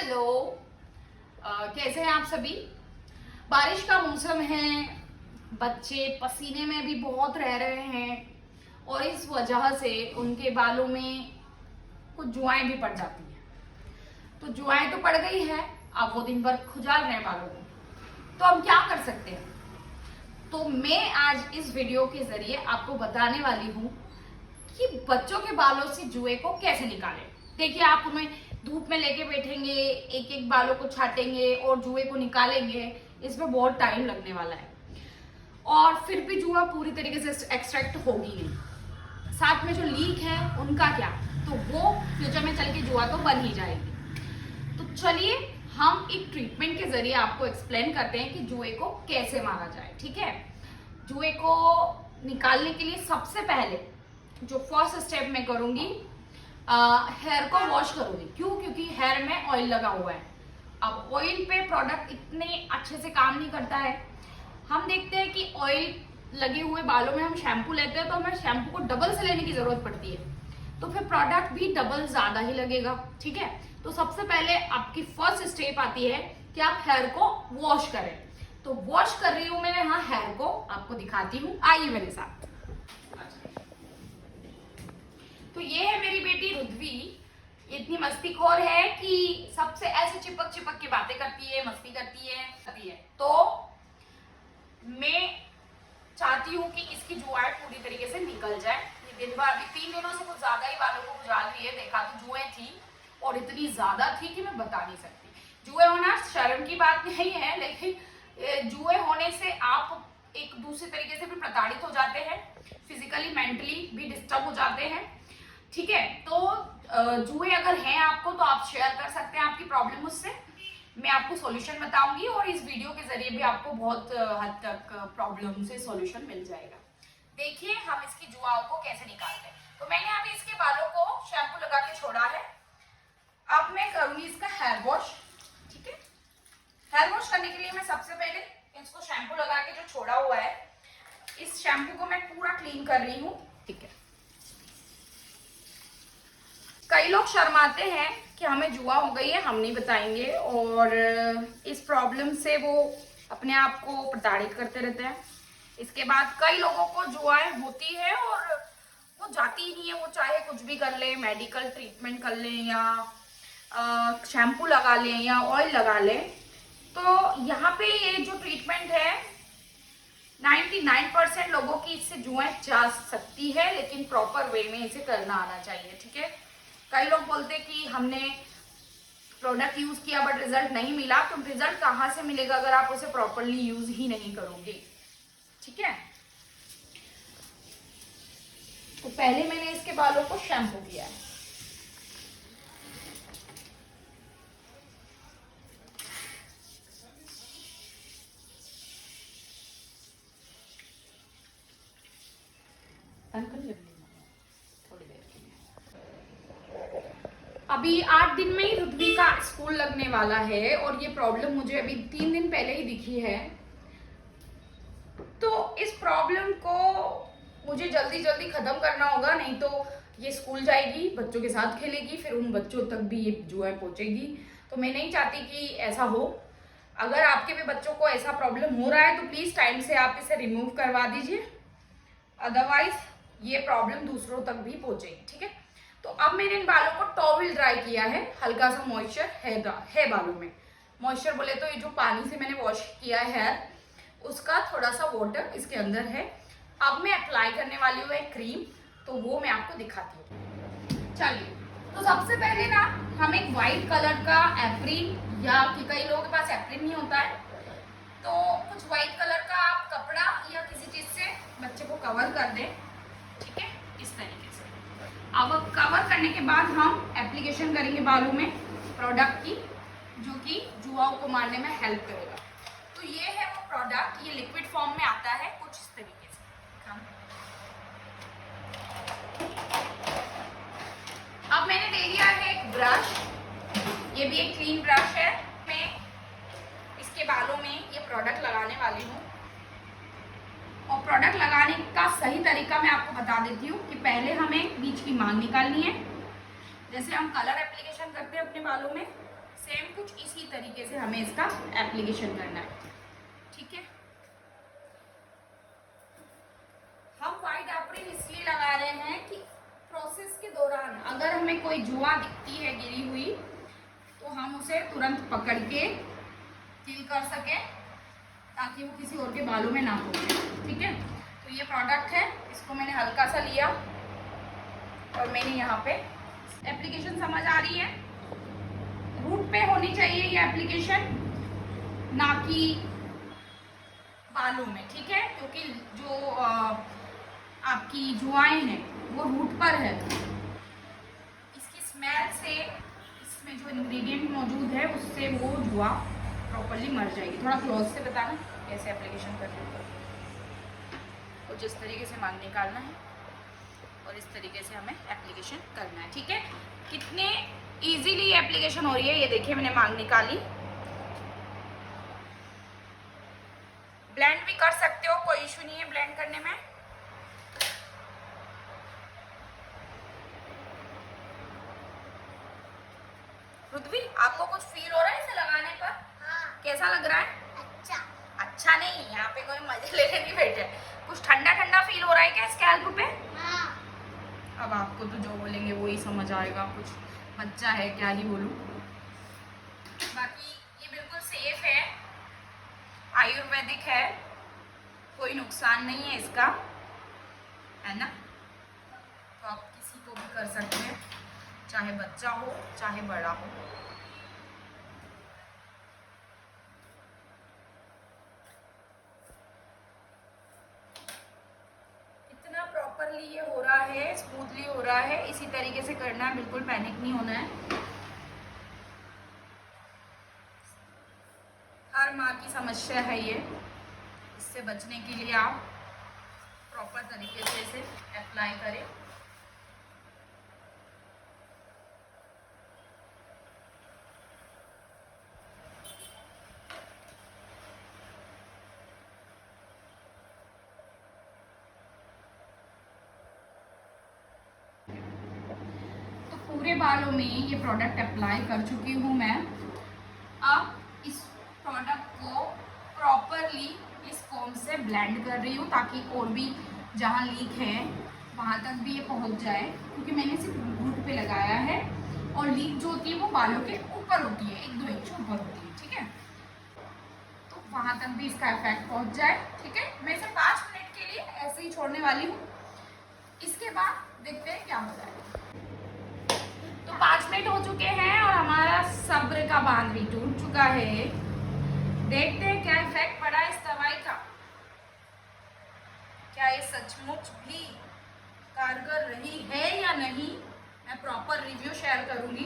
Hello. कैसे हैं आप सभी। बारिश का मौसम है, बच्चे पसीने में भी बहुत रह रहे हैं और इस वजह से उनके बालों में कुछ जुआएं भी पड़ जाती हैं। तो जुआएं तो पड़ गई है, अब वो दिन भर खुजाल रहे हैं बालों को, तो हम क्या कर सकते हैं। तो मैं आज इस वीडियो के जरिए आपको बताने वाली हूँ कि बच्चों के बालों से जुए को कैसे निकालें। देखिए, आप उन्हें धूप में लेके बैठेंगे, एक एक बालों को छाटेंगे और जुए को निकालेंगे, इसमें बहुत टाइम लगने वाला है और फिर भी जुआ पूरी तरीके से एक्सट्रैक्ट होगी नहीं। साथ में जो लीक है उनका क्या, तो वो फ्यूचर में चल के जुआ तो बन ही जाएगी। तो चलिए हम एक ट्रीटमेंट के जरिए आपको एक्सप्लेन करते हैं कि जुए को कैसे मारा जाए। ठीक है, जुए को निकालने के लिए सबसे पहले जो फर्स्ट स्टेप मैं करूंगी, हेयर को वॉश करूंगी। क्यों? क्योंकि हेयर में ऑयल लगा हुआ है। अब ऑयल पे प्रोडक्ट इतने अच्छे से काम नहीं करता है। हम देखते हैं कि ऑयल लगे हुए बालों में हम शैम्पू लेते हैं तो हमें शैम्पू को डबल से लेने की जरूरत पड़ती है, तो फिर प्रोडक्ट भी डबल ज्यादा ही लगेगा। ठीक है, तो सबसे पहले आपकी फर्स्ट स्टेप आती है कि आप हेयर को वॉश करें। तो वॉश कर रही हूं मैं यहाँ हेयर को, आपको दिखाती हूँ, आइए मेरे साथ। तो ये है मेरी बेटी रुद्वी। इतनी मस्तीखोर है कि सबसे ऐसे चिपक चिपक के बातें करती है, मस्ती करती है। तो मैं चाहती हूँ कि इसकी जुआएं पूरी तरीके से निकल जाए। ये दिन भर, अभी 3 दिनों से कुछ ज्यादा ही बालों को खुजाल रही है। देखा तो जुएं थी और इतनी ज्यादा थी कि मैं बता नहीं सकती। जुए होना शर्म की बात नहीं है, लेकिन जुए होने से आप एक दूसरे तरीके से भी प्रताड़ित हो जाते हैं, फिजिकली मेंटली भी डिस्टर्ब हो जाते हैं। ठीक है, तो जुए अगर हैं आपको तो आप शेयर कर सकते हैं आपकी प्रॉब्लम मुझसे, मैं आपको सॉल्यूशन बताऊंगी और इस वीडियो के जरिए भी आपको बहुत हद तक प्रॉब्लम से सॉल्यूशन मिल जाएगा। देखिए हम इसकी जुआओं को कैसे निकालते हैं। तो मैंने अभी इसके बालों को शैम्पू लगा के छोड़ा है। अब मैं करूंगी इसका हेयर वॉश। ठीक है, हेयर वॉश करने के लिए मैं सबसे पहले इसको शैम्पू लगा के जो छोड़ा हुआ है, इस शैम्पू को मैं पूरा क्लीन कर रही हूँ। ठीक है, कई लोग शर्माते हैं कि हमें जुआ हो गई है, हम नहीं बताएंगे, और इस प्रॉब्लम से वो अपने आप को प्रताड़ित करते रहते हैं। इसके बाद कई लोगों को जुआएं होती है और वो जाती ही नहीं है, वो चाहे कुछ भी कर ले, मेडिकल ट्रीटमेंट कर ले या शैम्पू लगा ले या ऑयल लगा ले। तो यहाँ पे ये जो ट्रीटमेंट है 99% लोगों की इससे जुआएं जा सकती है, लेकिन प्रॉपर वे में इसे करना आना चाहिए। ठीक है, कई लोग बोलते कि हमने प्रोडक्ट यूज किया बट रिजल्ट नहीं मिला, तो रिजल्ट कहाँ से मिलेगा अगर आप उसे प्रॉपरली यूज ही नहीं करोगे। ठीक है, तो पहले मैंने इसके बालों को शैम्पू किया है। अभी 8 दिन में ही रुद्वी का स्कूल लगने वाला है और ये प्रॉब्लम मुझे अभी 3 दिन पहले ही दिखी है। तो इस प्रॉब्लम को मुझे जल्दी जल्दी खत्म करना होगा, नहीं तो ये स्कूल जाएगी, बच्चों के साथ खेलेगी, फिर उन बच्चों तक भी ये जुआ पहुंचेगी। तो मैं नहीं चाहती कि ऐसा हो। अगर आपके भी बच्चों को ऐसा प्रॉब्लम हो रहा है तो प्लीज टाइम से आप इसे रिमूव करवा दीजिए, अदरवाइज ये प्रॉब्लम दूसरों तक भी पहुंचेगी। ठीक है, तो अब मैंने इन बालों को टॉवल ड्राई किया है, हल्का सा मॉइस्चर है बालों में। मॉइस्चर बोले तो ये जो पानी से मैंने वॉश किया है हेयर, उसका थोड़ा सा वाटर इसके अंदर है। अब मैं अप्लाई करने वाली हूँ एक क्रीम, तो वो मैं आपको दिखाती हूँ। चलिए, तो सबसे पहले ना हम एक व्हाइट कलर का एप्रिन, या कि कई लोगों के पास एप्रिन नहीं होता है, तो कुछ व्हाइट कलर का आप कपड़ा या किसी चीज से बच्चे को कवर कर दें। ठीक है, इस तरीके से। अब कवर करने के बाद हम एप्लीकेशन करेंगे बालों में प्रोडक्ट की, जो कि जुआओं को मारने में हेल्प करेगा। तो ये है वो प्रोडक्ट, ये लिक्विड फॉर्म में आता है कुछ इस तरीके से। अब मैंने ले लिया है एक ब्रश, ये भी एक क्लीन ब्रश है। मैं इसके बालों में ये प्रोडक्ट लगाने वाली हूँ, और प्रोडक्ट लगाने का सही तरीका मैं आपको बता देती हूँ कि पहले हमें बीच की मांग निकालनी है। जैसे हम कलर एप्लीकेशन करते हैं अपने बालों में, सेम कुछ इसी तरीके से हमें इसका एप्लीकेशन करना है, ठीक है। हम वाइट एप्रिल इसलिए लगा रहे हैं कि प्रोसेस के दौरान अगर हमें कोई जुआ दिखती है गिरी हुई तो हम उसे तुरंत पकड़ के किल कर सके ताकि वो किसी और के बालों में ना पहुंचे, ठीक है। तो ये प्रोडक्ट है, इसको मैंने हल्का सा लिया और मैंने यहाँ पे एप्लीकेशन समझ आ रही है, रूट पे होनी चाहिए ये एप्लीकेशन, ना कि बालों में, ठीक है। क्योंकि जो आपकी जुआएं हैं वो रूट पर है, इसकी स्मेल से इसमें जो इंग्रेडिएंट मौजूद है उससे वो जुआ प्रॉपर्ली मर जाएगी। थोड़ा क्लोज से बताना कैसे एप्लीकेशन करना है। और जिस तरीके से मांग निकालना है और इस तरीके से हमें एप्लीकेशन करना है, ठीक है। कितने इजीली एप्लीकेशन हो रही है ये देखिए, मैंने मांग निकाली। ब्लेंड भी कर सकते हो, कोई इशू नहीं है ब्लेंड करने में। रुद्वी, आपको कुछ फील हो रहा है इसे लगाने पर? हाँ। कैसा लग रहा है? अच्छा। अच्छा नहीं, यहाँ पे कोई मजे लेने नहीं बैठे, कुछ ठंडा ठंडा फील हो रहा है क्या स्कैल्प पे? हाँ। अब आपको तो जो बोलेंगे वो ही समझ आएगा, कुछ बच्चा है क्या ही बोलूं। बाकी ये बिल्कुल सेफ है, आयुर्वेदिक है, कोई नुकसान नहीं है इसका, है ना। तो आप किसी को भी कर सकते हैं, चाहे बच्चा हो चाहे बड़ा हो। इतना प्रॉपरली ये हो रहा है, स्मूथली हो रहा है, इसी तरीके से करना है, बिल्कुल पैनिक नहीं होना है। हर माँ की समस्या है ये, इससे बचने के लिए आप प्रॉपर तरीके से इसे अप्लाई करें। पूरे बालों में ये प्रोडक्ट अप्लाई कर चुकी हूँ मैं। अब इस प्रोडक्ट को प्रॉपरली इस कोम से ब्लेंड कर रही हूँ ताकि और भी जहाँ लीक है वहाँ तक भी ये पहुँच जाए, क्योंकि मैंने सिर्फ रूट पे लगाया है और लीक जो होती है वो बालों के ऊपर होती है, 1-2 इंच ऊपर होती है, ठीक है। तो वहाँ तक भी इसका इफेक्ट पहुँच जाए, ठीक है। मैं इसे 5 मिनट के लिए ऐसे ही छोड़ने वाली हूँ, इसके बाद देखते हैं क्या हो जाएगा। तो 5 मिनट हो चुके हैं और हमारा सब्र का बांध भी टूट चुका है। देखते हैं क्या इफेक्ट पड़ा इस दवाई का, क्या ये सचमुच भी कारगर रही है या नहीं। मैं प्रॉपर रिव्यू शेयर करूंगी,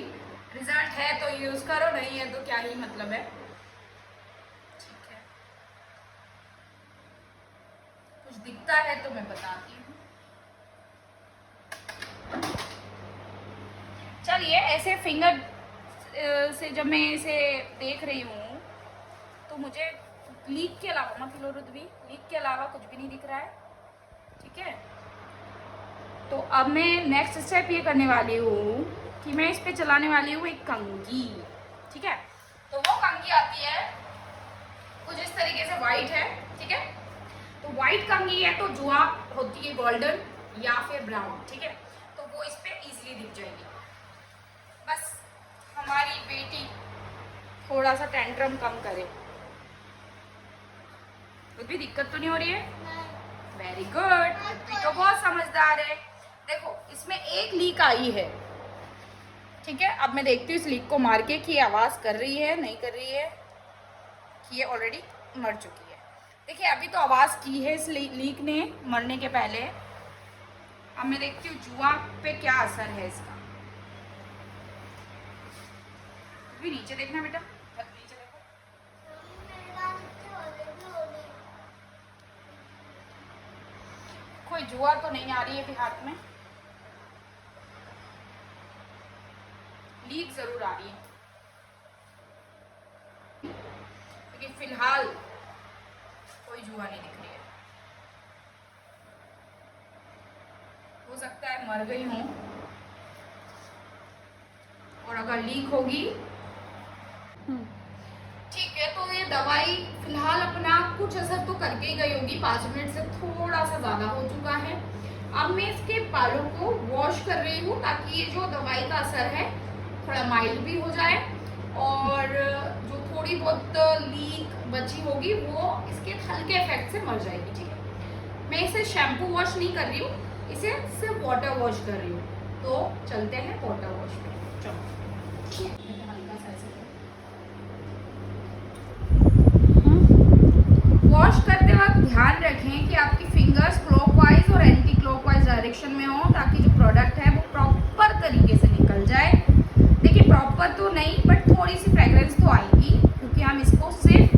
रिजल्ट है तो यूज करो, नहीं है तो क्या ही मतलब है, ठीक है। कुछ दिखता है तो मैं बताती हूँ। चलिए, ऐसे फिंगर से जब मैं इसे देख रही हूँ तो मुझे लीक के अलावा, मत लो रुद्वी, लीक के अलावा कुछ भी नहीं दिख रहा है, ठीक है। तो अब मैं नेक्स्ट स्टेप ये करने वाली हूँ कि मैं इस पे चलाने वाली हूँ एक कंघी, ठीक है। तो वो कंघी आती है कुछ इस तरीके से, वाइट है, ठीक है। तो वाइट कंघी है तो जुआ होती है गोल्डन या फिर ब्राउन, ठीक है। तो वो इस पे इजीली दिख जाएगी। बस हमारी बेटी थोड़ा सा टेंट्रम कम करे। कुछ भी दिक्कत तो नहीं हो रही है? वेरी गुड, पृथ्वी तो बहुत समझदार है। देखो, इसमें एक लीक आई है, ठीक है। अब मैं देखती हूँ इस लीक को मार के कि आवाज कर रही है नहीं कर रही है, कि ये ऑलरेडी मर चुकी है। देखिए, अभी तो आवाज की है इस लीक ने मरने के पहले। अब मैं देखती हूँ जुआ पे क्या असर है इसका। भी नीचे देखना बेटा, नीचे देखो। कोई जुआ तो नहीं आ रही है अभी हाथ में, लीक जरूर आ रही है, लेकिन फिलहाल कोई जुआ नहीं दिख रही है। हो सकता है मर गई हूं, और अगर लीक होगी ठीक है, तो ये दवाई फिलहाल अपना कुछ असर तो करके ही गई होगी, 5 मिनट से थोड़ा सा ज़्यादा हो चुका है। अब मैं इसके बालों को वॉश कर रही हूँ ताकि ये जो दवाई का असर है थोड़ा माइल्ड भी हो जाए और जो थोड़ी बहुत लीक बची होगी वो इसके हल्के इफेक्ट से मर जाएगी। ठीक है, मैं इसे शैम्पू वॉश नहीं कर रही हूँ, इसे सिर्फ वाटर वॉश कर रही हूँ। तो चलते हैं वाटर वॉश पे, चलो। हल्का सा ऐसे वॉश करते वक्त ध्यान रखें कि आपकी फिंगर्स क्लॉकवाइज और एंटी क्लॉकवाइज डायरेक्शन में हो ताकि जो प्रोडक्ट है वो प्रॉपर तरीके से निकल जाए। देखिए प्रॉपर तो नहीं बट थोड़ी सी फ्रेग्रेंस तो आएगी क्योंकि हम इसको सिर्फ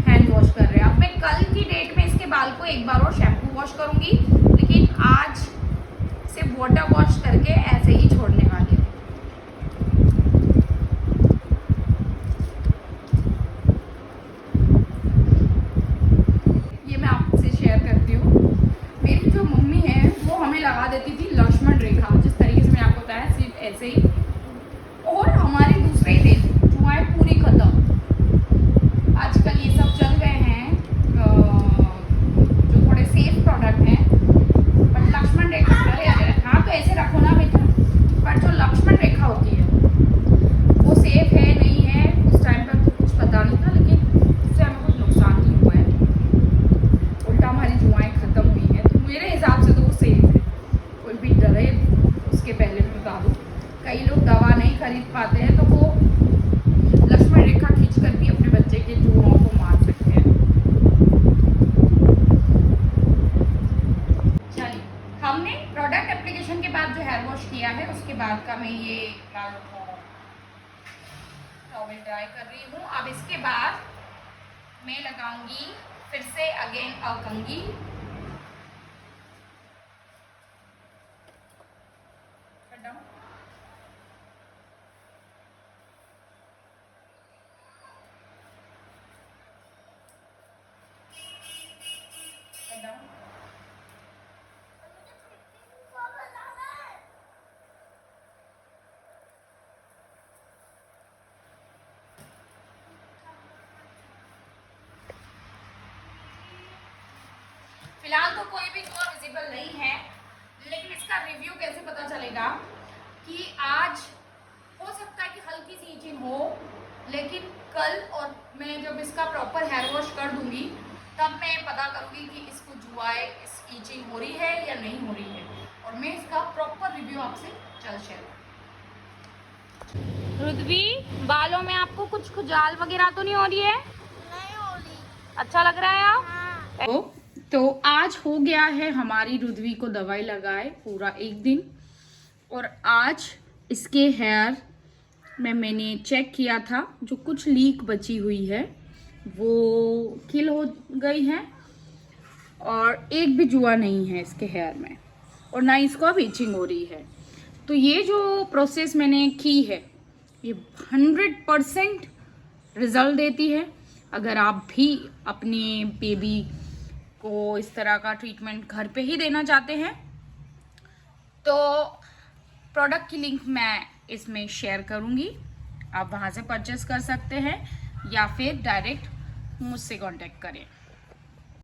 हैंड वॉश कर रहे हैं। अब मैं कल की डेट में इसके बाल को एक बार और शैम्पू वॉश करूंगी, लेकिन आज सिर्फ वाटर वॉश करके ऐसे ही छोड़ने वाली हूँ। लगा देती थी लक्ष्मण रेखा, जिस तरीके से मैंने आपको बताया सिर्फ ऐसे ही, और हमारे दूसरे ही दिन जुआएं पूरी खत्म। आजकल ये सब चल गए हैं जो थोड़े सेफ प्रोडक्ट हैं, बट लक्ष्मण रेखा हाँ तो ऐसे रखो ना बेटा, पर जो लक्ष्मण रेखा होती है वो सेफ है नहीं है उस टाइम पर तो कुछ पता नहीं था, लेकिन इससे हमें कुछ नुकसान नहीं हुआ है, उल्टा हमारी जुआएं खत्म हुई है। तो मेरे हिसाब से तो वो सेफ है, कोई भी डरे उसके पहले मैं बता दूँ। कई लोग दवा नहीं खरीद पाते हैं तो वो लक्ष्मण रेखा खींचकर भी अपने बच्चे के जुआओं को मार सकते हैं। चलिए, हमने प्रोडक्ट एप्लीकेशन के बाद जो हेयर वॉश किया है उसके बाद का मैं ये बालों को टॉवल ड्राई कर रही हूँ। अब इसके बाद मैं लगाऊंगी फिर से अगेन कंघी। फिलहाल तो कोई भी जुआ विजिबल नहीं है, लेकिन इसका रिव्यू कैसे पता चलेगा कि आज हो सकता है कि हल्की सी इचिंग हो, लेकिन कल और मैं जब इसका प्रॉपर हेयर वॉश कर दूंगी तब मैं पता करूंगी कि इसको जुआए इस इचिंग हो रही है या नहीं हो रही है, और मैं इसका प्रॉपर रिव्यू आपसे जल्द शेयर करूंगी। रुद्वी, बालों में आपको कुछ खुजाल वगैरह तो नहीं हो रही है? नहीं हो रही। अच्छा लग रहा है आप? हाँ। तो आज हो गया है हमारी रुद्वी को दवाई लगाए पूरा 1 दिन, और आज इसके हेयर में मैंने चेक किया था, जो कुछ लीक बची हुई है वो किल हो गई है और एक भी जुआ नहीं है इसके हेयर में, और ना इसको अब इचिंग हो रही है। तो ये जो प्रोसेस मैंने की है ये 100% रिजल्ट देती है। अगर आप भी अपने बेबी को इस तरह का ट्रीटमेंट घर पे ही देना चाहते हैं तो प्रोडक्ट की लिंक मैं इसमें शेयर करूंगी, आप वहां से परचेस कर सकते हैं या फिर डायरेक्ट मुझसे कांटेक्ट करें।